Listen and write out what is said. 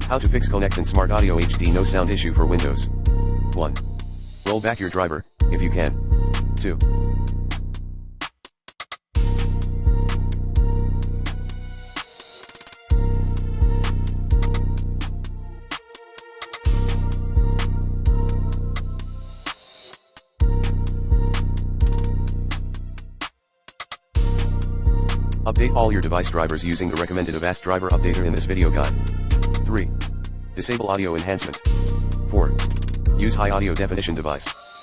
How to fix Conexant SmartAudio HD no sound issue for Windows. 1. Roll back your driver, if you can. 2. Update all your device drivers using the recommended Avast driver updater in this video guide. 3. Disable audio enhancement. 4. Use high audio definition device.